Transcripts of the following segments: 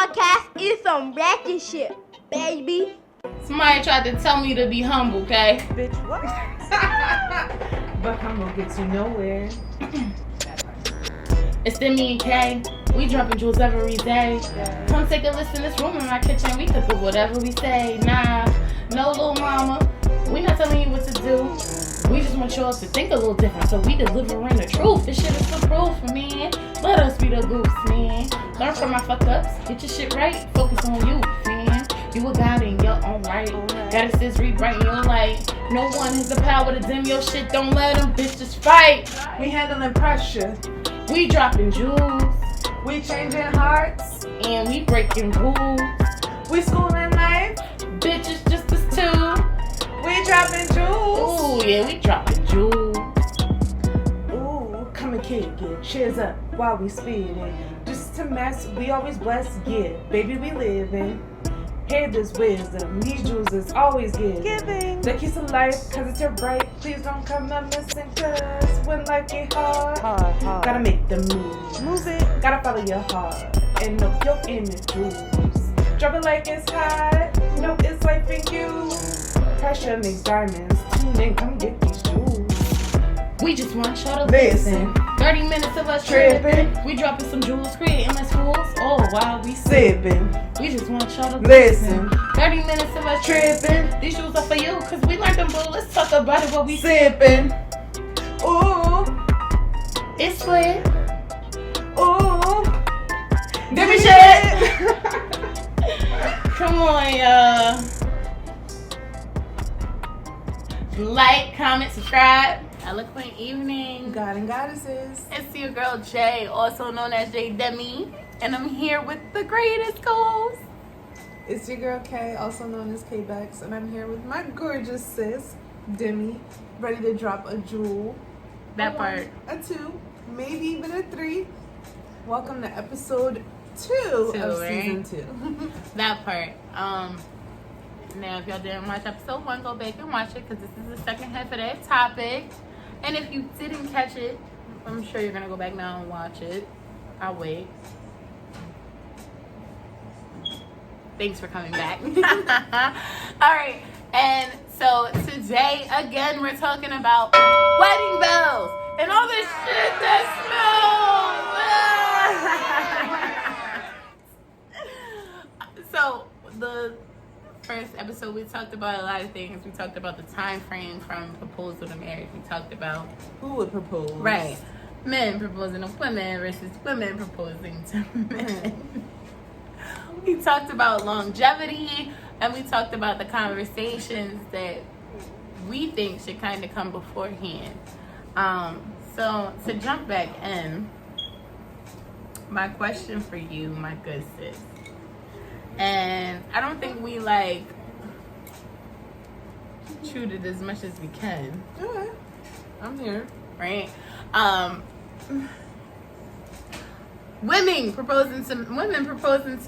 podcast is some ratchet shit, baby. Somebody tried to tell me to be humble, okay? Bitch, what? But humble gets you nowhere. It's Demi and Kay. We dropping jewels every day. Come take a listen. This room in my kitchen. We cook with whatever we say. Nah, no little mama. We not telling you what to do. We just want y'all to think a little different, so we delivering the truth. This shit is for proof, man. Let us be the goofs, man. Learn from my fuck ups. Get your shit right. Focus on you, man. You a god in your own right. Gotta assist, rewriting your life. No one has the power to dim your shit. Don't let them bitches fight. We handling pressure. We dropping jewels. We changing hearts. And we breaking rules. We schooling life. Bitches just us two. We dropping jewels. Ooh, yeah, we dropping jewels. Ooh, come and kick it. Cheers up while we speeding. Just to mess, we always blessed. Yeah, baby, we living. Hear this wisdom. These jewels is always giving. The keys of life, cause it's your right. Please don't come up missing, cause when life get hard. Gotta make the move it. Gotta follow your heart. And know your inner jewels. Drop it like it's hot. No, it's life in you. Pressure makes diamonds. Tune in, come get these jewels. We just want y'all to Listen. 30 minutes of us tripping. We dropping some jewels, creating less fools. Oh, while we Sipping. We just want y'all to Listen. 30 minutes of us Tripping. These jewels are for you, cause we learned them, boo. Let's talk about it, what we Sipping. Ooh. It's split. Ooh. Give me shit. Come on, y'all. Like, comment, subscribe. Eloquent evening. God and goddesses. It's your girl Jay, also known as J Demi, and I'm here with the greatest co-host. It's your girl Kay, also known as K-Bex, and I'm here with my gorgeous sis, Demi, ready to drop a jewel. That a part. One, a 2, maybe even a 3. Welcome to episode 2 of right? season 2. That part. Now, if y'all didn't watch episode 1, go back and watch it because this is the second half of that topic. And if you didn't catch it, I'm sure you're gonna go back now and watch it. I'll wait. Thanks for coming back. All right, and so today again we're talking about wedding bells and all this shit that smells. So the first episode we talked about a lot of things. We talked about the time frame from proposal to marriage. We talked about Who would propose? right, men proposing to women versus women proposing to men. We talked about longevity, and we talked about the conversations that we think should kind of come beforehand. So to jump back in, my question for you, my good sis, and I don't think we chewed it as much as we can. Okay. I'm here. Right? Women proposing to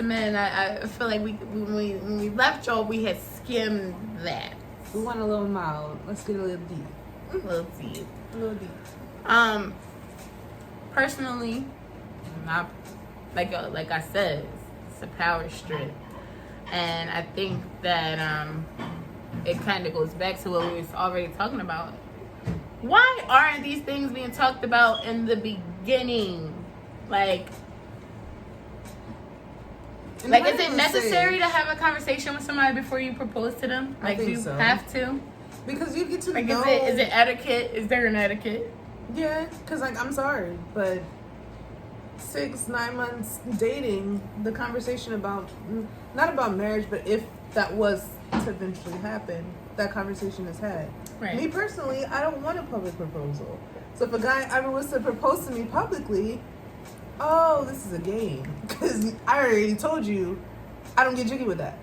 men. I feel like when we left y'all, we had skimmed that. We want a little mild. Let's get a little deep. A little deep. A little deep. Personally, not like I said, it's a power strip, and I think that it kind of goes back to what we was already talking about. Why aren't these things being talked about in the beginning? Like, is it necessary to have a conversation with somebody before you propose to them? I think do you so. have to? Because you get to Like, know. is it etiquette? Is there an etiquette? Yeah, because, I'm sorry, but 6-9 months dating, the conversation about, not about marriage, but if that was to eventually happen, that conversation is had. Right. Me personally, I don't want a public proposal. So if a guy ever was to propose to me publicly, oh, this is a game. Because I already told you, I don't get jiggy with that.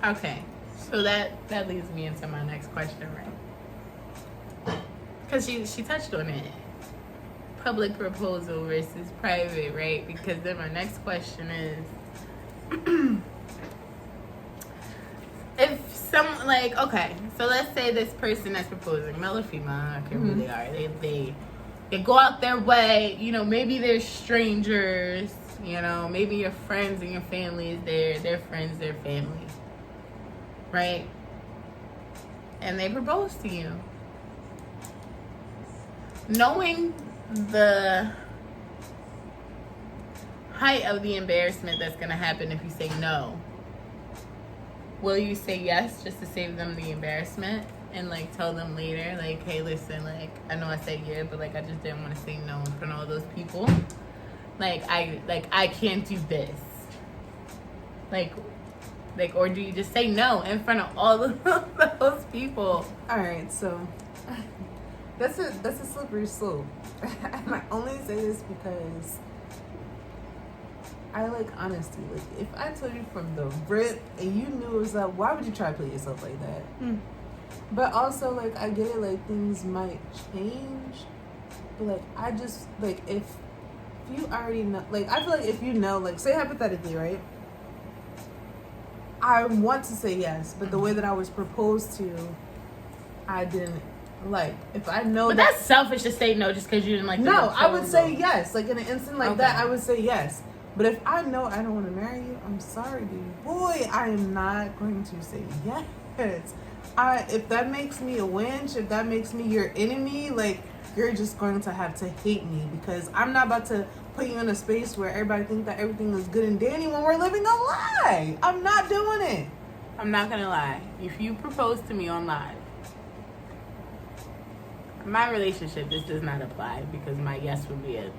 Okay, so that leads me into my next question, right? Because she touched on it. Public proposal versus private, right? Because then my next question is, if someone, okay, so let's say this person that's proposing, male or female, I don't care who they are, they go out their way, maybe they're strangers, You know, maybe your friends and your family is there, their friends, their family, right? And they propose to you. Knowing the height of the embarrassment that's going to happen if you say no, will you say yes just to save them the embarrassment and like tell them later, like, hey, listen, like, I know I said yeah, but like I just didn't want to say no in front of all those people. I can't do this. Like, or do you just say no in front of all of those people? All right, so that's a slippery slope. And I only say this because I like honesty. Like, if I told you from the rip and you knew it was up, why would you try to play yourself like that? But also, like, I get it, like, things might change. But, like, I just, like, if you already know, like, I feel like if you know, like, say hypothetically, right? I want to say yes, but the way that I was proposed to, I didn't like. If I know but that's selfish to say no just because you didn't like the No, I would proposal. say yes. Like, in an instant like that, I would say yes. But if I know I don't want to marry you, I'm sorry, dude. Boy, I am not going to say yes. If that makes me a wench, if that makes me your enemy, like, you're just going to have to hate me, because I'm not about to put you in a space where everybody thinks that everything is good and dandy when we're living a lie. I'm not doing it. I'm not gonna lie. If you propose to me on live, my relationship, this does not apply because my yes would be a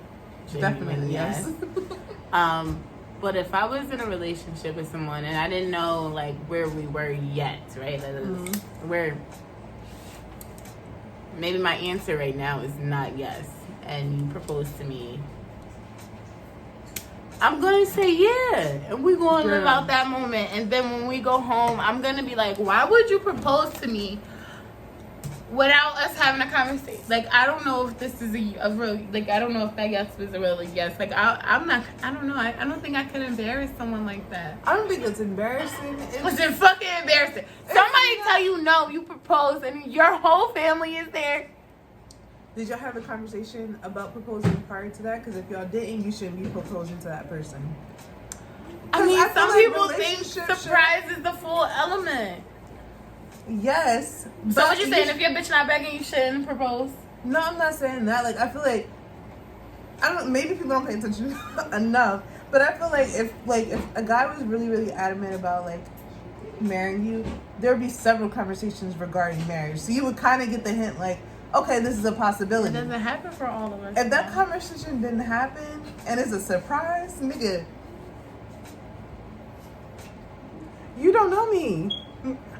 genuine Definitely yes. But if I was in a relationship with someone and I didn't know like where we were yet, right? Where maybe my answer right now is not yes, and you propose to me, I'm gonna say yeah, and we're gonna live out that moment. And then when we go home, I'm gonna be like, why would you propose to me without us having a conversation? Like, I don't know if this is a real, like, I don't know if that yes was a real yes. Like, I don't know. I don't think I could embarrass someone like that. I don't think it's embarrassing. It's fucking embarrassing. Somebody tell you no, you propose, and your whole family is there. Did y'all have a conversation about proposing prior to that? Because if y'all didn't, you shouldn't be proposing to that person. I mean, some like people think surprise is the full element. Yes. So what you saying? If your bitch not begging, you shouldn't propose? No, I'm not saying that. Like, I feel like, I don't. Maybe people don't pay attention enough. But I feel like if a guy was really, really adamant about like marrying you, there would be several conversations regarding marriage. So you would kind of get the hint, like, okay, this is a possibility. It doesn't happen for all of us. If that conversation didn't happen and it's a surprise, nigga, you don't know me.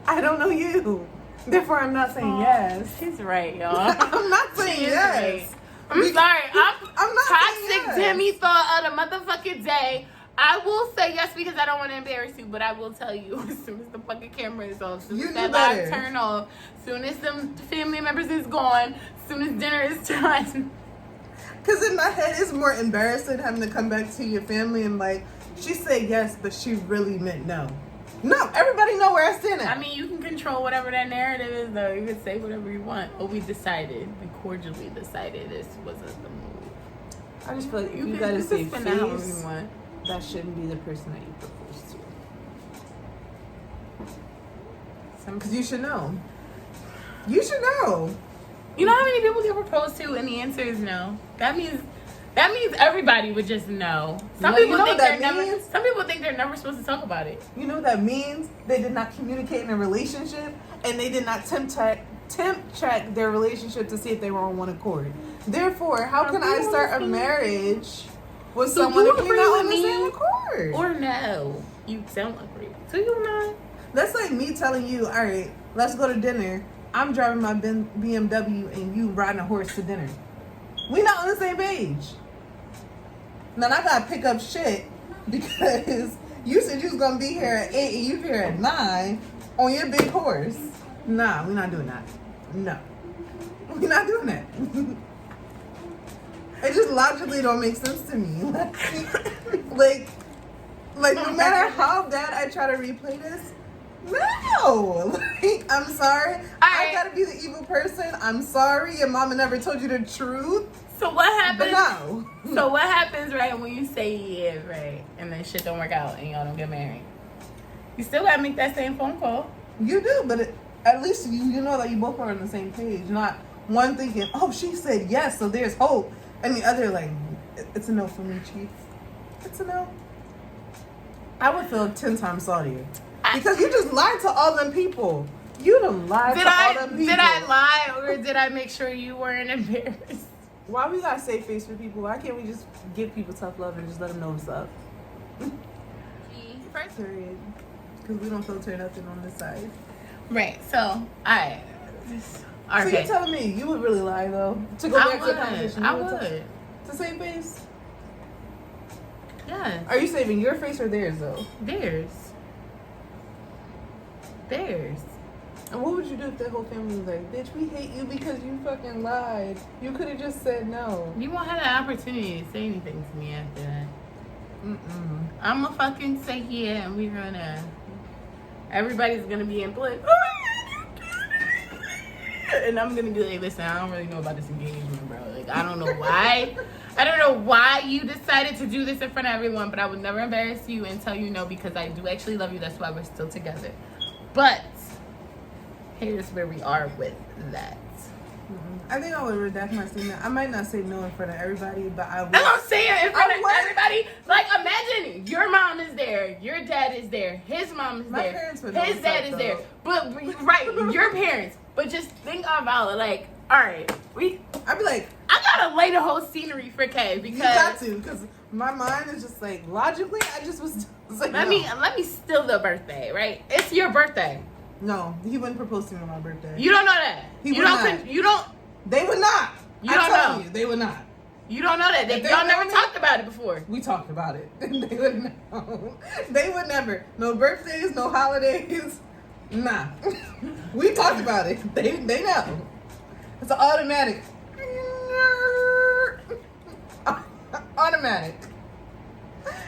I don't know you. Therefore, I'm not saying yes. She's right, y'all. I'm not saying yes. Right. I'm sorry. I'm not toxic saying yes. Demi thought of the motherfucking day. I will say yes because I don't want to embarrass you, but I will tell you as soon as the fucking camera is off, as soon as that live turn off, as soon as some family members is gone, as soon as dinner is done. Because in my head, it's more embarrassing having to come back to your family and like, she said yes, but she really meant no. No, everybody know where I stand at. I mean, you can control whatever that narrative is, though. You can say whatever you want. But we cordially decided this wasn't the move. I just feel like if you gotta say face, that shouldn't be the person that you propose to. Because you should know. You should know. You know how many people get proposed to and the answer is no? That means everybody would just know. Some people think they're never supposed to talk about it. You know what that means? They did not communicate in a relationship, and they did not temp check their relationship to see if they were on one accord. Therefore, how can I start a marriage with someone if you're not on the same accord? Or no, you don't agree. So you not. That's like me telling you, all right, let's go to dinner. I'm driving my BMW and you riding a horse to dinner. We not on the same page. Now I gotta pick up shit because you said you was gonna be here at 8 and you here at 9 on your big horse. Nah, we're not doing that. No. We're not doing that. It just logically don't make sense to me. Like no matter how bad I try to replay this, No. Like, I'm sorry. I right. gotta be the evil person. I'm sorry. Your mama never told you the truth. So what happens? But no. So what happens, right, when you say yeah, right, and then shit don't work out and y'all don't get married? You still gotta make that same phone call. You do, but at least you know that you both are on the same page. Not one thinking, oh, she said yes, so there's hope. And the other like, it's a no for me, Chief. It's a no. I would feel 10 times saltier. Because you just lied to all them people. You done lied to all them people. Did I lie or did I make sure you weren't embarrassed? Why we gotta save face for people? Why can't we just give people tough love and just let them know what's up? Period. Because we don't filter nothing on this side. Right. So, alright. So you're telling me you would really lie though? To go back to the conversation. I would. To save face? Yeah. Are you saving your face or theirs though? Theirs. And what would you do if that whole family was like, bitch, we hate you because you fucking lied. You could have just said no. You won't have the opportunity to say anything to me after that. I'm gonna fucking say yeah, and we're gonna. Everybody's gonna be in play. And I'm gonna be like, listen, I don't really know about this engagement, bro. Like, I don't know why. I don't know why you decided to do this in front of everyone, but I would never embarrass you and tell you no because I do actually love you. That's why we're still together. But here's where we are with that. I think I would redact my statement. I might not say no in front of everybody, but I would. That's what I'm saying, in front of everybody. Like, imagine your mom is there, your dad is there, his mom is my there, parents would his dad is there. But, right, your parents. But just think about it, like, all right, I'd be like, I gotta lay the whole scenery for Kay because you got to, because my mind is just like, logically, I just was like, let me steal the birthday, right? It's your birthday. No, he wouldn't propose to me on my birthday. You don't know that. He would not. You don't. They would not. You don't know. They would not. You don't know that. Y'all never talked about it before. We talked about it. They would know. They would never. No birthdays, no holidays. Nah. We talked about it. They know. It's an automatic. Automatic.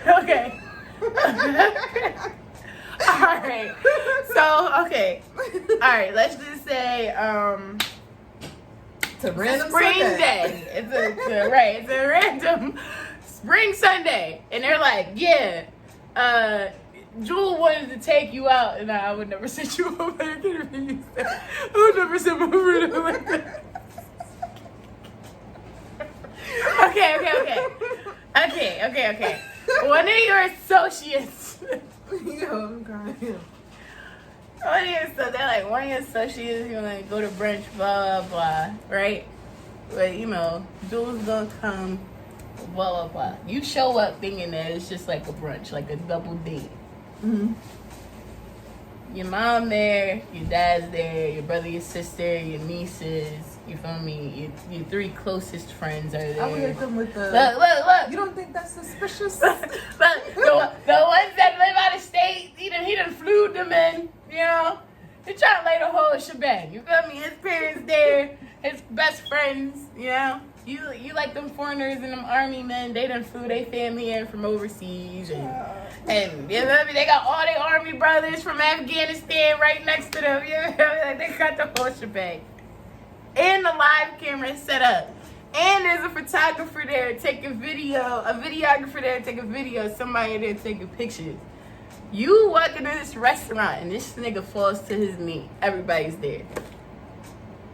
Okay. Alright. So, okay. Alright, let's just say, it's a random spring Sunday. day. It's a random spring Sunday. And they're like, yeah, Jewel wanted to take you out, and I would never send you over there. I would never send you over there like that. Okay. One of your associates. Yo, I'm crying. One of your associates, you like go to brunch, blah blah blah, right? But Jewel's gonna come, blah blah blah. You show up thinking that it's just like a brunch, like a double date. Mm-hmm. Your mom there, your dad's there, your brother, your sister, your nieces. You feel me? Your three closest friends are there. I would hit them with the. Look. You don't think that's suspicious? Look, the ones that live out of state, he done flew them in. He trying to lay the whole shebang. You feel me? His parents there, his best friends. You like them foreigners and them army men. They done flew their family in from overseas, and you know me? They got all their army brothers from Afghanistan right next to them. Like they got the whole shebang. And the live camera set up. And there's a photographer there taking video, a videographer there taking video, somebody there taking pictures. You walk into this restaurant and this nigga falls to his knee. Everybody's there.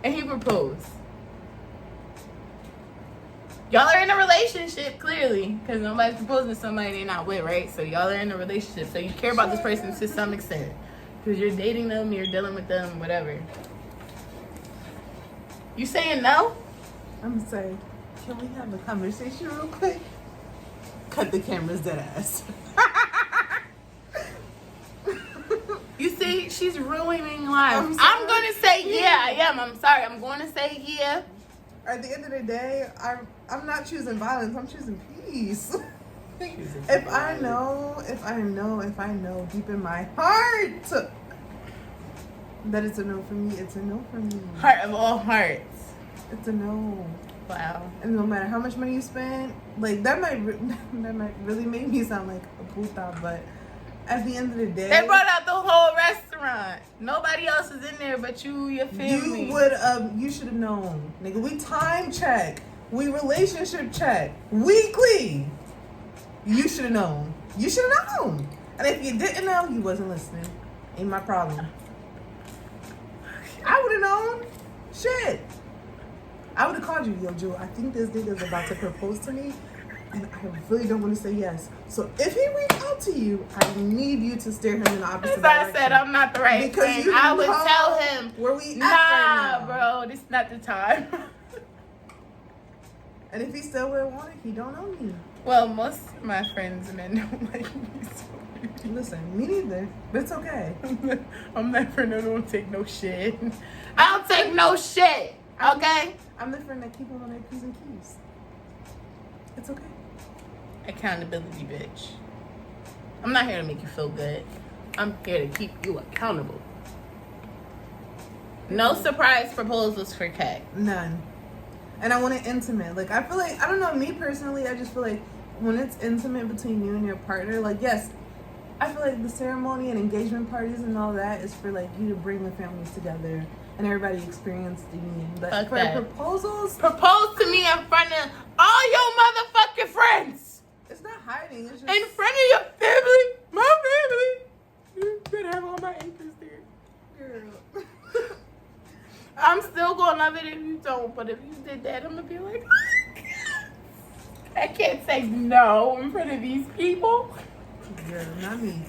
And he proposed. Y'all are in a relationship, clearly. Because nobody's proposing to somebody they're not with, right? So y'all are in a relationship. So you care about this person to some extent. Because you're dating them, you're dealing with them, whatever. You saying no? I'm gonna say, can we have a conversation real quick? Cut the cameras, dead ass. You see, she's ruining lives. I'm gonna say yeah, I am. I'm sorry. I'm going to say yeah. At the end of the day, I'm not choosing violence. I'm choosing peace. If I know deep in my heart that it's a no for me, it's a no for me. Heart of all hearts. It's a no. Wow. And no matter how much money you spend, like that might really make me sound like a puta, but at the end of the day, They brought out the whole restaurant. Nobody else is in there but you, your family. You should have known, nigga. We time check, we relationship check weekly. You should have known. You should have known. And if you didn't know, you wasn't listening. Ain't my problem. I would have known. Shit. I would have called you, yo, Jewel. I think this nigga's about to propose to me, and I really don't want to say yes. So if he reached out to you, I need you to steer him in the opposite direction. As I said, I'm not the right friend. I would tell him, where we at nah, right now. bro, this is not the time. And if he still would want it, he don't know me. Well, most of my friends men don't like me. So. Listen, me neither. But it's okay. I'm that friend that don't take no shit. I don't take no shit. Okay? I'm the friend that keep them on their P's and Q's. It's okay. Accountability, bitch. I'm not here to make you feel good. I'm here to keep you accountable. No surprise proposals for Kat. None. And I want it intimate. Like, I feel like, I don't know, me personally, I just feel like when it's intimate between you and your partner, like, yes, I feel like the ceremony and engagement parties and all that is for, like, you to bring the families together and everybody experience the union. But Fuck for that. proposals, Propose to me in front of all your motherfucking friends. it's not hiding. It's just In front of your family. My family. You better have all my acres there. girl. I'm still gonna love it if you don't, but if you did that, I'm gonna be like, I can't say no in front of these people. Girl, not me.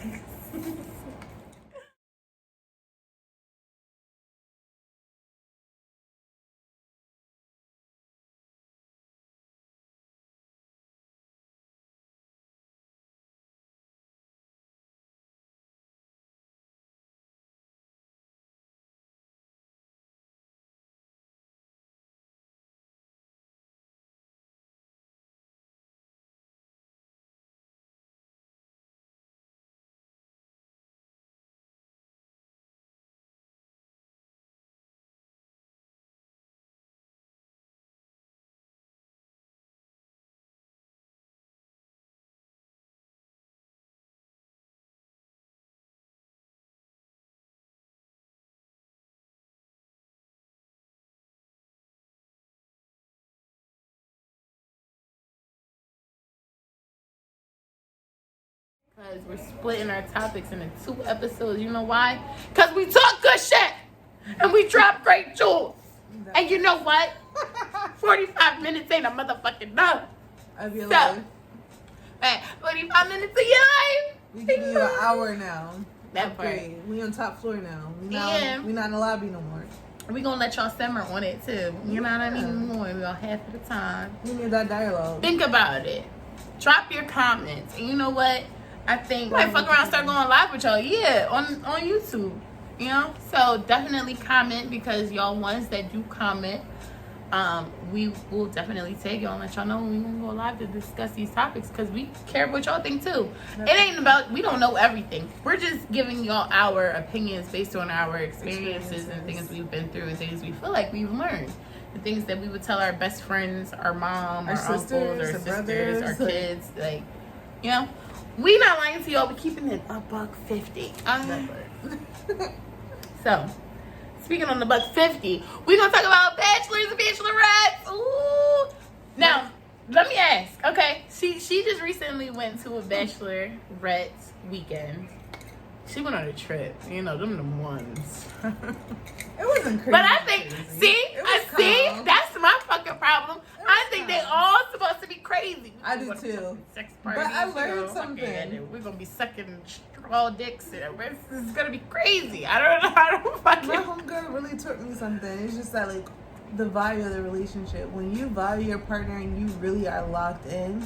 Because we're splitting our topics into 2 episodes. You know why? Because we talk good shit. And we drop great jewels. And you know what? 45 minutes ain't a motherfucking enough. Of your So, life. man, 45 minutes of your life. We give you an hour now. That part. Upgrade. We on top floor now. We Yeah. not in the lobby no more. We gonna let y'all simmer on it too. You know what I mean? More about half of the time. We need that dialogue. Think about it. Drop your comments. And you know what? I think might fuck around and start going live with y'all. Yeah, on YouTube. You know? So definitely comment, because y'all ones that do comment, we will definitely take y'all and let y'all know when we gonna go live to discuss these topics, because we care what y'all think too. It ain't about, we don't know everything. We're just giving y'all our opinions based on our experiences and things we've been through and things we feel like we've learned. The things that we would tell our best friends, our mom, our uncles, our sisters, brothers, our kids, like, you know. We not lying to y'all, we keeping it $150. So, speaking on the $150, we gonna talk about bachelors and bachelorettes. Ooh. Now, let me ask. Okay, she just recently went to a bachelorette weekend. She went on a trip. You know, them ones. It wasn't crazy. But I think, crazy. that's my fucking problem. I think they all supposed to be crazy. I do too. Sex But parties, I learned you know, something. okay, we're gonna be sucking straw dicks. And it's gonna be crazy. I don't know. I don't fucking. My homegirl really taught me something. It's just that, like, the value of the relationship. When you value your partner and you really are locked in,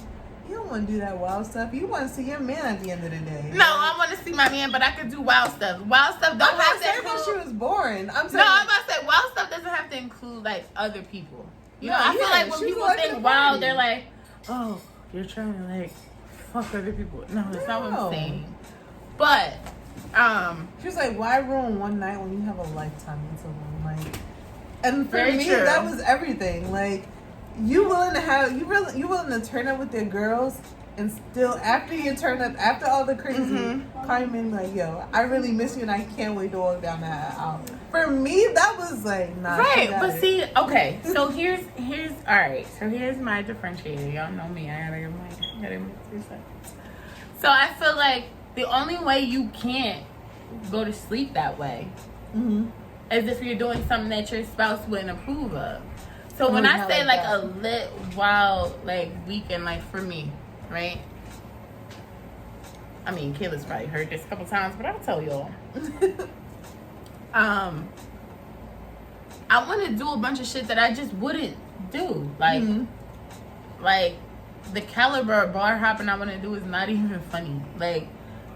you don't want to do that wild stuff. You want to see your man at the end of the day. No, I want to see my man, but I could do wild stuff. Wild stuff don't I'm not have to saying that she include. was boring. I'm saying No, I'm about to say wild stuff doesn't have to include like other people. You know, No, I feel yeah, like when she's people liking think the wild, party. they're like, oh, you're trying to like fuck other people. No, that's not what No. I'm saying. But she was like, why ruin one night when you have a lifetime with someone? Like, and for Very me, true. that was everything. Like, you willing to turn up with your girls and still after you turn up, after all the crazy, call him in like, yo, I really miss you and I can't wait to walk down that aisle. For me, that was like, nah. Right, but see, okay, so here's all right. So here's my differentiator. Y'all know me. I gotta give my 2 cents. So I feel like the only way you can't go to sleep that way is if you're doing something that your spouse wouldn't approve of. So when I say like a lit, wild, like weekend, like for me, right? I mean, Kayla's probably heard this a couple times, but I'll tell y'all. I want to do a bunch of shit that I just wouldn't do. Like, like the caliber of bar hopping I want to do is not even funny. Like,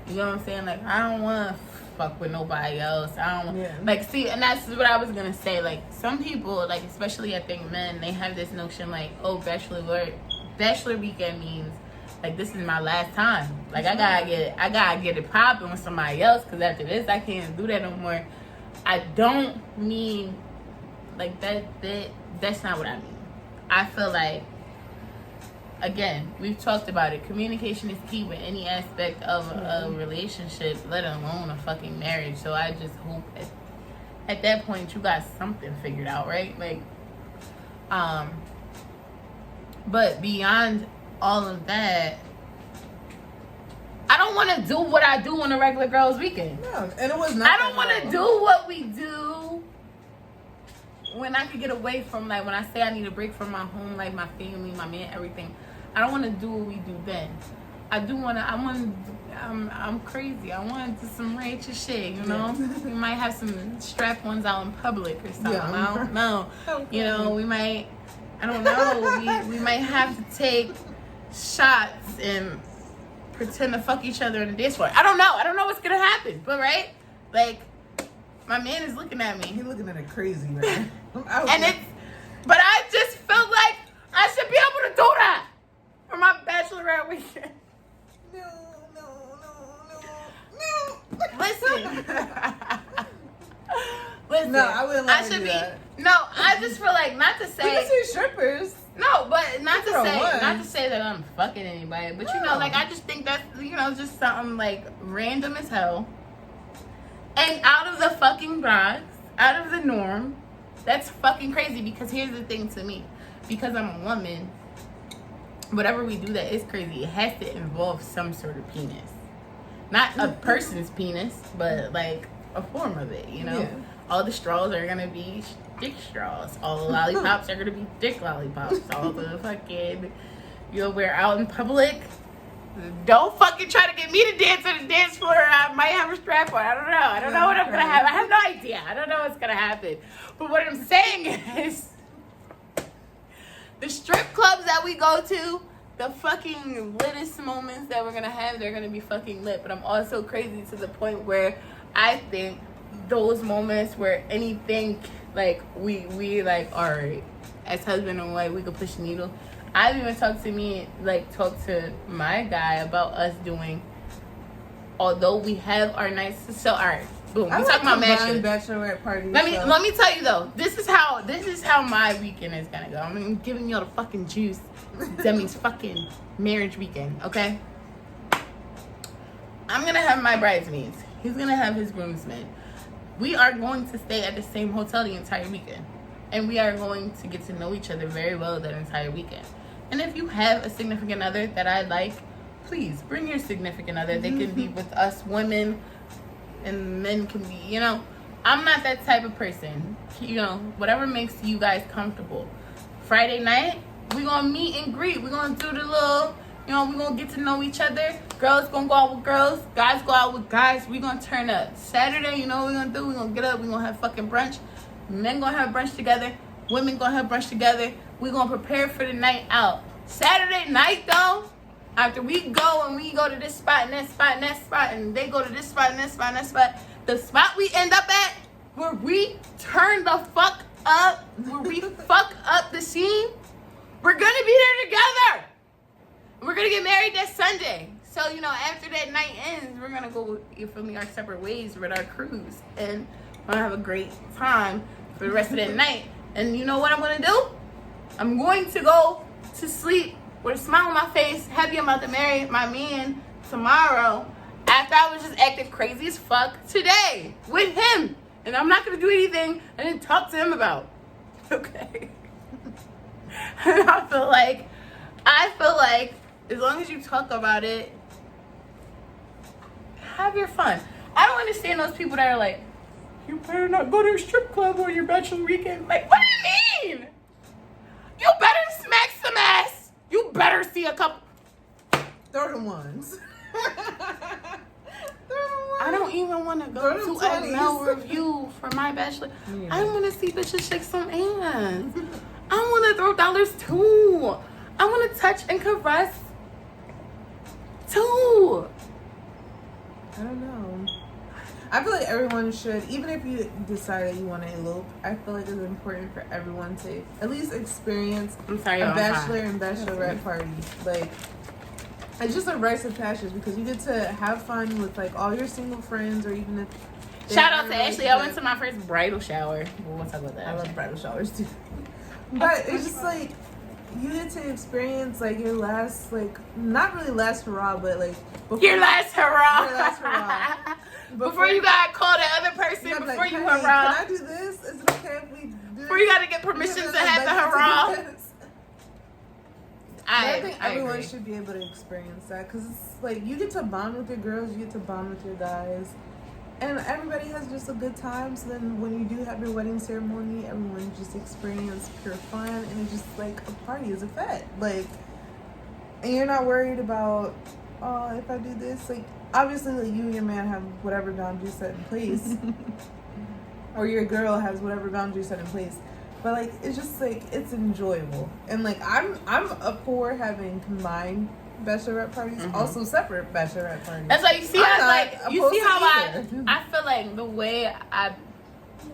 you know what I'm saying? Like, I don't want to fuck with nobody else. I don't like, see, and that's what I was gonna say. Like, some people, like, especially I think men, they have this notion like, oh, bachelor weekend means like this is my last time. Like, I gotta get it popping with somebody else, because after this I can't do that no more. I don't mean like that's not what I mean. I feel like, again, we've talked about it. Communication is key with any aspect of a relationship, let alone a fucking marriage. So I just hope at that point you got something figured out, right? Like, but beyond all of that, I don't want to do what I do on a regular girls' weekend. No, and it was not. I don't want to do what we do when I could get away from, like, when I say I need a break from my home, like my family, my man, everything. I don't want to do what we do then. I'm crazy. I want to do some righteous shit, you know? We might have some strap-ons out in public or something. I don't know. You know, we might, I don't know. We might have to take shots and pretend to fuck each other in the dance floor. I don't know what's going to happen. But, right? Like, my man is looking at me. He's looking at it crazy, right? But I just felt like I should be able to do that for my bachelorette weekend. No. Listen. No, I wouldn't let him do that. No, I just feel like, not to say. We can see strippers. No, but not to say that I'm fucking anybody. But you know, like, I just think that's, you know, just something like random as hell. And out of the fucking box, out of the norm. That's fucking crazy, because here's the thing to me. Because I'm a woman, whatever we do that is crazy, it has to involve some sort of penis. Not a person's penis, but like a form of it, you know? Yeah. All the straws are gonna be dick straws. All the lollipops are gonna be dick lollipops. All the fucking, we're out in public. Don't fucking try to get me to dance on the dance floor. I might have a strap on. I don't know what I'm gonna have. I have no idea. I don't know what's gonna happen. But what I'm saying is, the strip clubs that we go to, the fucking littest moments that we're gonna have, they're gonna be fucking lit. But I'm also crazy to the point where I think those moments where anything, like, we like, all right, as husband and wife, we could push the needle. I've even talked to my guy about us doing, although we have our nights. So, all right, boom. We talking about matches. Bachelorette party. Let me tell you though. This is how my weekend is gonna go. I'm giving y'all the fucking juice. Demi's fucking marriage weekend. Okay. I'm gonna have my bridesmaids. He's gonna have his groomsmen. We are going to stay at the same hotel the entire weekend, and we are going to get to know each other very well that entire weekend. And if you have a significant other that I like, please bring your significant other. They can be with us women, and men can be, you know. I'm not that type of person. You know, whatever makes you guys comfortable. Friday night, we're going to meet and greet. We're going to do the little, you know, we're going to get to know each other. Girls going to go out with girls. Guys go out with guys. We're going to turn up. Saturday, you know what we're going to do? We're going to get up. We're going to have fucking brunch. Men going to have brunch together. Women going to have brunch together. We're going to prepare for the night out. Saturday night, though, after we go and we go to this spot and that spot and that spot, and they go to this spot and that spot and that spot, the spot we end up at, where we turn the fuck up, where we fuck up the scene, we're going to be there together. We're going to get married that Sunday. So, you know, after that night ends, we're going to go, you feel me, our separate ways with our cruise. And we're going to have a great time for the rest of that night. And you know what I'm going to do? I'm going to go to sleep with a smile on my face, happy I'm about to marry my man tomorrow, after I was just acting crazy as fuck today with him. And I'm not going to do anything I didn't talk to him about. Okay? And I feel like as long as you talk about it, have your fun. I don't understand those people that are like, you better not go to a strip club on your bachelor weekend. Like, what do you mean? You better smack some ass. You better see a couple. Throw them ones. I don't even want to go to a male review for my bachelor. Yeah. I want to see bitches shake some ass. I want to throw dollars too. I want to touch and caress too. I don't know. I feel like everyone should, even if you decide that you want to elope, I feel like it's important for everyone to at least experience a bachelor and bachelorette party. Like, it's just a rites of passage because you get to have fun with like all your single friends, or even if shout out to Ashley. I went to my first bridal shower. We'll talk about that. I love bridal showers too. But it's just like you get to experience like your last, like, not really last hurrah, but like your last hurrah. Your last hurrah. Before you got called the other person, before like, you hey, hurrah. Can I do this? Is it okay if we do this? Before you got to get permission to have the hurrah. I think everyone should be able to experience that because it's like you get to bond with your girls, you get to bond with your guys, and everybody has just a good time. So then when you do have your wedding ceremony, everyone just experience pure fun, and it's just like a party, it's a fete. Like, and you're not worried about, oh, if I do this, like, obviously, like, you and your man have whatever boundaries set in place, or your girl has whatever boundaries set in place. But like, it's just like, it's enjoyable, and like I'm up for having combined bachelorette parties, also separate bachelorette parties. That's why you see how I feel like the way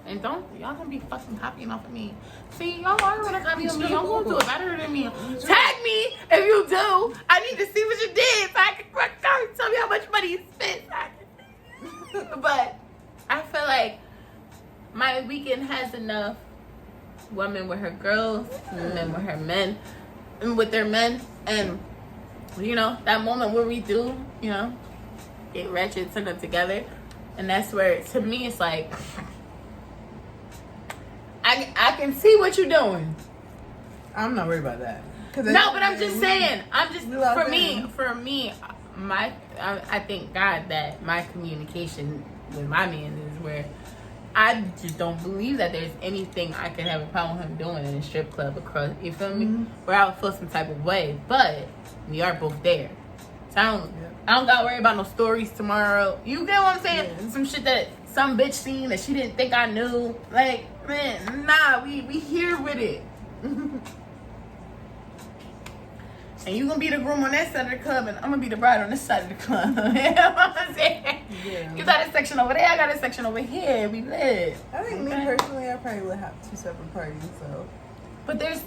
and y'all gonna be fucking copying off of me. See, y'all are gonna copy of me. Y'all gonna do it better than me. Tag me if you do. I need to see what you did so I can tell me how much money you spent. But I feel like my weekend has enough women with her girls, men with her men, and with their men, and you know, that moment where we do, you know, get ratchet, send them together, and that's where, to me, it's like, I can see what you're doing. I'm not worried about that. No, but I'm just saying, for me, I thank God that my communication with my man is where I just don't believe that there's anything I could have a problem with him doing in a strip club across, you feel me? Where I would feel some type of way, but we are both there. So I don't gotta worry about no stories tomorrow. You get what I'm saying? Yeah. Some shit that some bitch seen that she didn't think I knew. Like, man, nah, we here with it. And you gonna be the groom on that side of the club, and I'm gonna be the bride on this side of the club. You know what I'm saying? Yeah. You got a section over there, I got a section over here. We lit. I think me personally, I probably would have 2 separate parties. So, but there's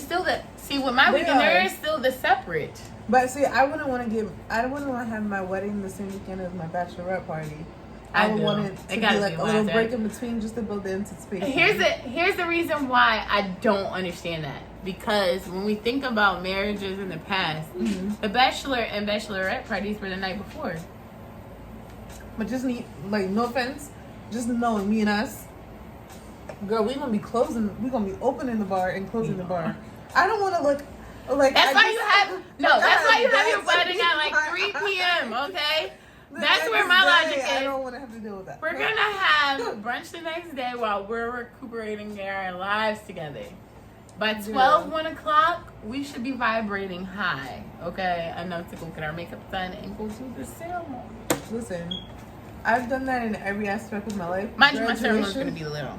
still that. See, with my weekend, there is still the separate. But see, I wouldn't want to have my wedding the same weekend as my bachelorette party. I would want it to be like a little break in between, just to build the anticipation. Here's the reason why I don't understand that. Because when we think about marriages in the past, the bachelor and bachelorette parties were the night before. But just no offense, just knowing me and us, girl, we gonna be opening the bar and closing the bar. I don't want to look like. That's why you have your wedding at like 3 p.m. Okay. That's where my logic is. I don't want to have to deal with that. We're gonna have brunch the next day while we're recuperating our lives together. By 1 o'clock, we should be vibrating high, okay? Enough to go get our makeup done and go to the ceremony. Listen, I've done that in every aspect of my life. Mind you, my ceremony's gonna be little.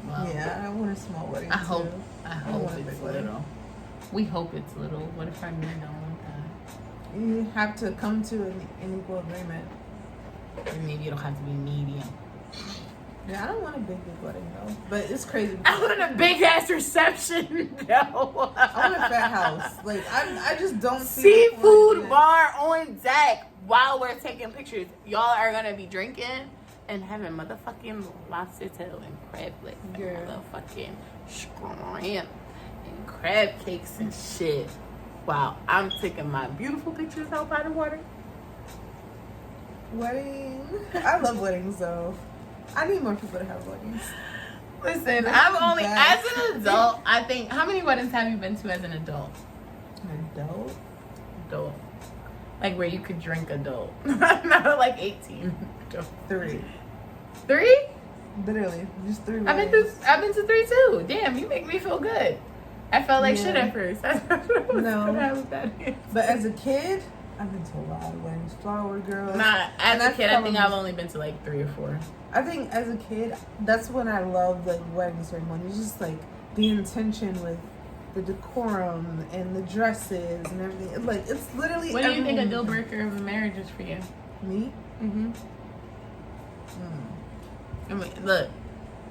Well, yeah, I want a small wedding. I hope it's little. We hope it's little. What if our men don't want that? You have to come to an equal agreement. And maybe it'll have to be medium. Yeah, I don't want a big wedding though, but it's crazy. I want a big ass reception though. I want a fat house. Like I just don't see seafood bar on deck while we're taking pictures. Y'all are gonna be drinking and having motherfucking lobster tail and crab legs, and motherfucking shrimp and crab cakes and shit. Wow, I'm taking my beautiful pictures out by the water. Wedding. I love weddings though. I need more people to have weddings. Listen, That's I'm the only, best. as an adult, I think, how many weddings have you been to as an adult? An adult? Adult. Like where you could drink adult. Not like 18. Adult. 3. 3? Literally, just 3 I've weddings. been to 3 too. Damn, you make me feel good. I felt like shit at first. No. But as a kid, I've been to a lot of weddings. Flower girls. Nah, as a kid, I think I've I've only been to like 3 or 4. I think as a kid, that's when I loved like wedding ceremonies. Just like the intention with the decorum and the dresses and everything. Like it's literally. What do you think a deal breaker of a marriage is for you? Me? Mm-hmm. I mean, look,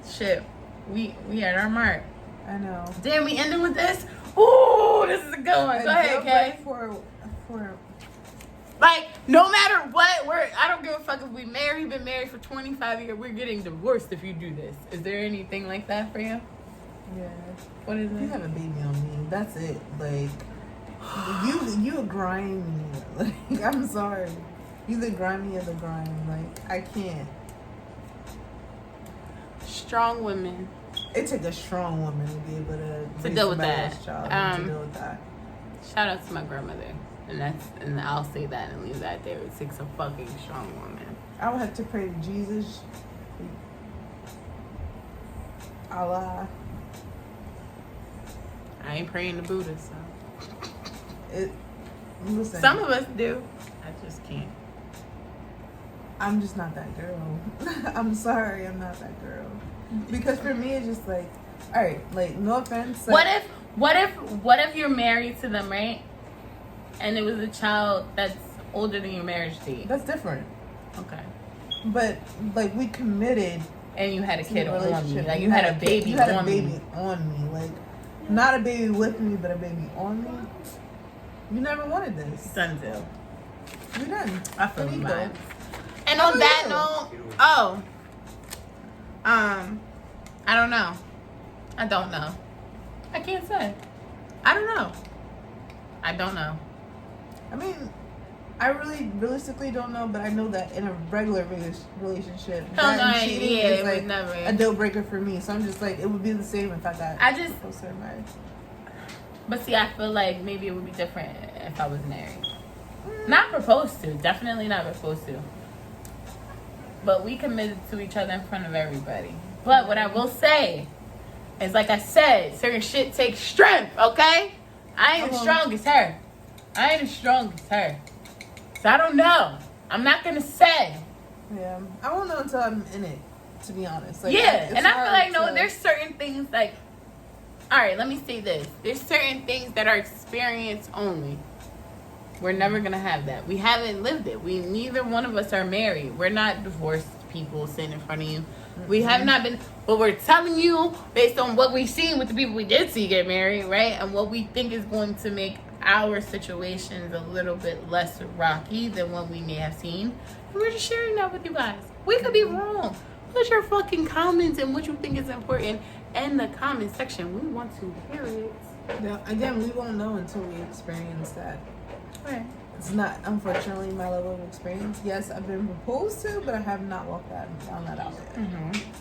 shit, we at our mark. I know. Damn, we ending with this. Ooh, this is a good one. Go ahead, Kay. For Like, no matter what, I don't give a fuck if we married, been married for 25 years, we're getting divorced if you do this. Is there anything like that for you? yeah. What is You it? have a baby on me. That's it. Like you a grind me. Like I'm sorry. You the grimy or the grind. Like I can't. Strong women. It took a strong woman to be able to raise deal with somebody that. else's child, to deal with that. Shout out to my grandmother. And I'll say that and leave that there. It takes a fucking strong woman. I would have to pray to Jesus, Allah. I ain't praying to Buddha, so. Listen, Some of us do. I just can't. I'm just not that girl. I'm sorry, I'm not that girl. Because for me, it's just like, all right, like no offense. Like, What if you're married to them, right? And it was a child that's older than your marriage date. that's different. Okay. But like we committed. And you had a kid to a on you. relationship. Like you had a baby You had on a baby me. on me. Like not a baby with me, but a baby on me. You never wanted this. Son do. You're done. I feel Finito. mine. And on that note, I don't know. I don't know. I can't say. I don't know. I don't know. I mean, I really realistically don't know, but I know that in a regular relationship, Hell no, that cheating it is would like never. a deal breaker for me. So I'm just like, it would be the same if I got proposed to or married. But see, I feel like maybe it would be different if I was married. Not proposed to. Definitely not proposed to. But we committed to each other in front of everybody. But what I will say is, like I said, certain shit takes strength, okay? I ain't as strong as her. I ain't as strong as her. So I don't know. I'm not going to say. Yeah, I won't know until I'm in it, to be honest. Like, Yeah, and I feel like, no, to- there's certain things like, all right, let me say this. There's certain things that are experience only. We're never going to have that. We haven't lived it. Neither one of us are married. We're not divorced people sitting in front of you. We have not been, but we're telling you based on what we've seen with the people we did see get married, right? And what we think is going to make our situations a little bit less rocky than what we may have seen. And we're just sharing that with you guys. We could be wrong. Put your fucking comments and what you think is important in the comment section. We want to hear it. Yeah, again, we won't know until we experience that. Right. It's not, unfortunately, my level of experience. Yes, I've been proposed to, but I have not walked down that aisle yet. Mm-hmm.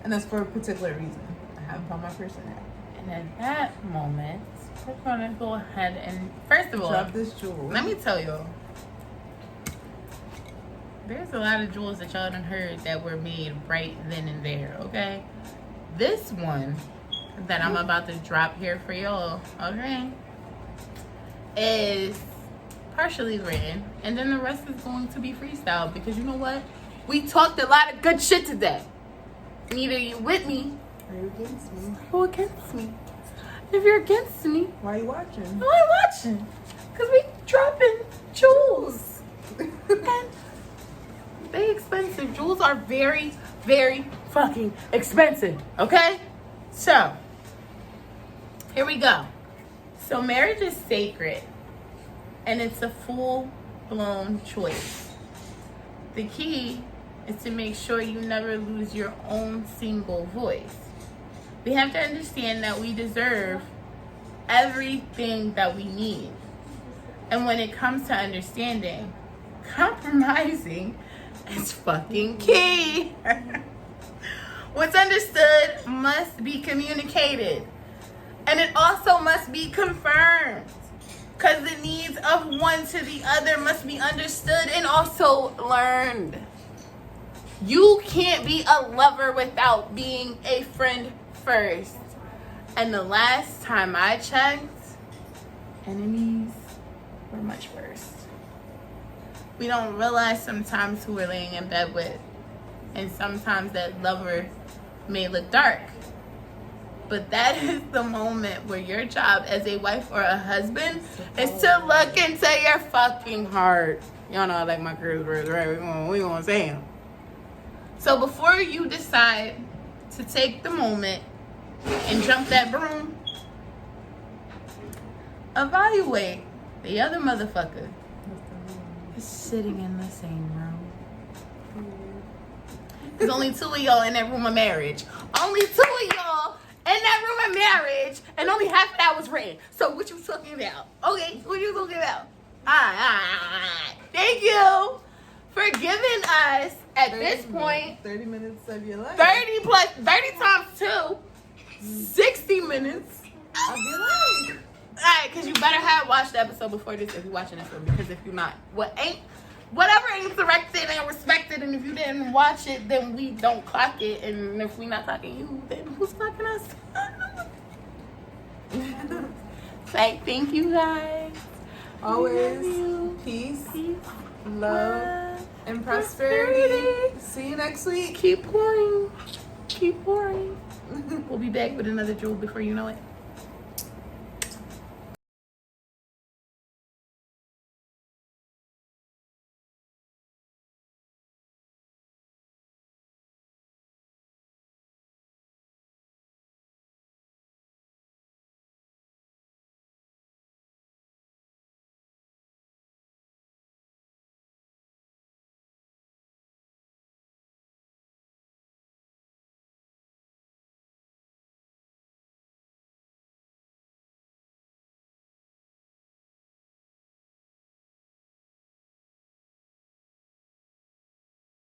And that's for a particular reason. I haven't found my person yet. And at that moment, we're going to go ahead and, first of all, Drop this jewel. let me tell y'all. There's a lot of jewels that y'all done heard that were made right then and there, okay? This one that I'm about to drop here for y'all, okay, is partially written, and then the rest is going to be freestyle because you know what? We talked a lot of good shit today. And either you with me Are you against me? or against me. If you're against me, Why are you watching? why watching? Because we dropping jewels. And they expensive. Jewels are very, very fucking expensive. Okay? So, here we go. So, marriage is sacred. And it's a full-blown choice. The key is to make sure you never lose your own single voice. We have to understand that we deserve everything that we need. And when it comes to understanding, compromising is fucking key. What's understood must be communicated. And it also must be confirmed. Because the needs of one to the other must be understood and also learned. You can't be a lover without being a friend first. And the last time I checked, enemies were much worse. We don't realize sometimes who we're laying in bed with. And sometimes that lover may look dark. But that is the moment where your job as a wife or a husband is to look into your fucking heart. Y'all know I like my girls, right? We gonna say them. So before you decide to take the moment and jump that broom, evaluate the other motherfucker is sitting in the same room. There's only 2 of y'all in that room of marriage. Only 2 of y'all in that room of marriage, and only half of that was written. So what you talking about? Okay, what you talking about? Alright. Thank you for giving us, at this point, 30 minutes of your life. 30 times 2, 60 minutes Of your life. Alright, because you better have watched the episode before this if you're watching this one. Because if you're not, whatever ain't directed and respected, and if you didn't watch it, then we don't clock it. And if we not clocking you, then who's clocking us? Like, thank you guys. Always You. peace, Peace, love, and prosperity. See you next week. Keep pouring. Keep pouring. We'll be back with another jewel before you know it.